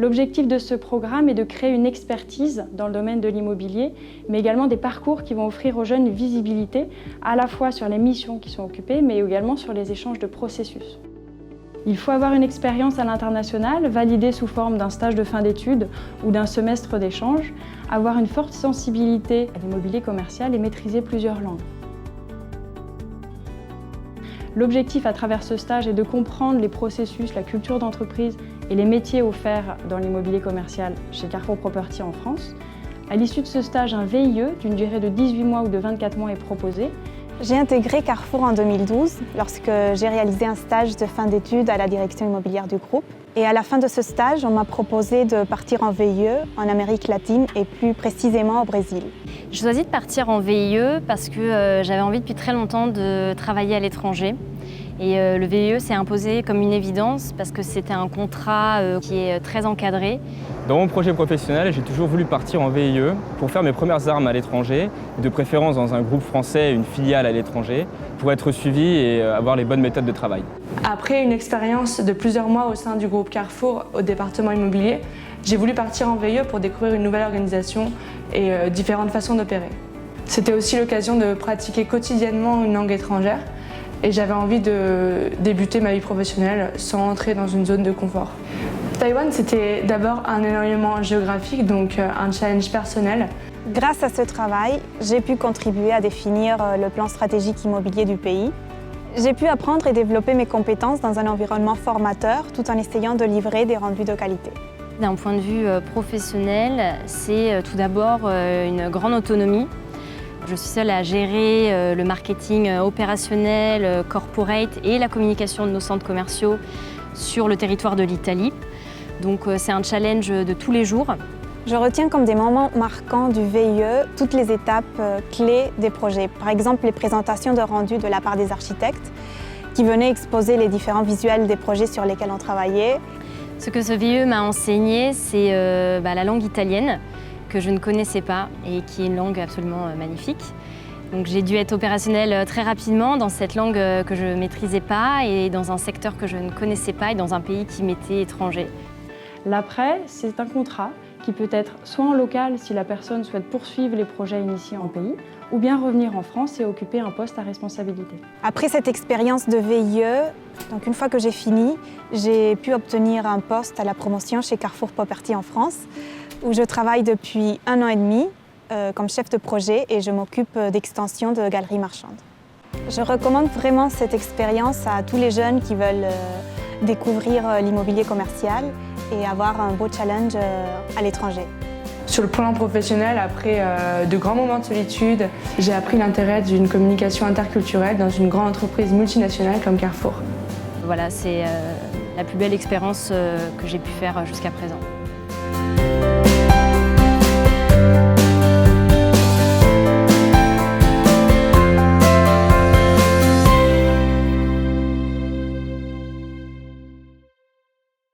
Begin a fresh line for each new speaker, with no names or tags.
L'objectif de ce programme est de créer une expertise dans le domaine de l'immobilier, mais également des parcours qui vont offrir aux jeunes une visibilité à la fois sur les missions qui sont occupées, mais également sur les échanges de processus. Il faut avoir une expérience à l'international, validée sous forme d'un stage de fin d'études ou d'un semestre d'échange, avoir une forte sensibilité à l'immobilier commercial et maîtriser plusieurs langues. L'objectif à travers ce stage est de comprendre les processus, la culture d'entreprise et les métiers offerts dans l'immobilier commercial chez Carrefour Property en France. À l'issue de ce stage, un VIE d'une durée de 18 mois ou de 24 mois est proposé.
J'ai intégré Carrefour en 2012 lorsque j'ai réalisé un stage de fin d'études à la direction immobilière du groupe. Et à la fin de ce stage, on m'a proposé de partir en VIE en Amérique latine et plus précisément au Brésil.
J'ai choisi de partir en VIE parce que j'avais envie depuis très longtemps de travailler à l'étranger. Et le VIE s'est imposé comme une évidence parce que c'était un contrat qui est très encadré.
Dans mon projet professionnel, j'ai toujours voulu partir en VIE pour faire mes premières armes à l'étranger, de préférence dans un groupe français, une filiale à l'étranger, pour être suivi et avoir les bonnes méthodes de travail.
Après une expérience de plusieurs mois au sein du groupe Carrefour au département immobilier, j'ai voulu partir en VIE pour découvrir une nouvelle organisation et différentes façons d'opérer. C'était aussi l'occasion de pratiquer quotidiennement une langue étrangère et j'avais envie de débuter ma vie professionnelle sans entrer dans une zone de confort. Taïwan, c'était d'abord un éloignement géographique, donc un challenge personnel.
Grâce à ce travail, j'ai pu contribuer à définir le plan stratégique immobilier du pays. J'ai pu apprendre et développer mes compétences dans un environnement formateur tout en essayant de livrer des rendus de qualité.
D'un point de vue professionnel, c'est tout d'abord une grande autonomie. Je suis seule à gérer le marketing opérationnel, corporate et la communication de nos centres commerciaux sur le territoire de l'Italie. Donc c'est un challenge de tous les jours.
Je retiens comme des moments marquants du VIE toutes les étapes clés des projets. Par exemple, les présentations de rendus de la part des architectes qui venaient exposer les différents visuels des projets sur lesquels on travaillait.
Ce que ce VIE m'a enseigné, c'est la langue italienne, que je ne connaissais pas et qui est une langue absolument magnifique. Donc j'ai dû être opérationnelle très rapidement dans cette langue que je ne maîtrisais pas et dans un secteur que je ne connaissais pas et dans un pays qui m'était étranger.
L'après, c'est un contrat qui peut être soit en local si la personne souhaite poursuivre les projets initiés en pays, ou bien revenir en France et occuper un poste à responsabilité.
Après cette expérience de VIE, donc une fois que j'ai fini, j'ai pu obtenir un poste à la promotion chez Carrefour Property en France, où je travaille depuis 1 an et demi comme chef de projet et je m'occupe d'extension de galeries marchandes. Je recommande vraiment cette expérience à tous les jeunes qui veulent découvrir l'immobilier commercial et avoir un beau challenge à l'étranger.
Sur le plan professionnel, après de grands moments de solitude, j'ai appris l'intérêt d'une communication interculturelle dans une grande entreprise multinationale comme Carrefour.
Voilà, c'est la plus belle expérience que j'ai pu faire jusqu'à présent.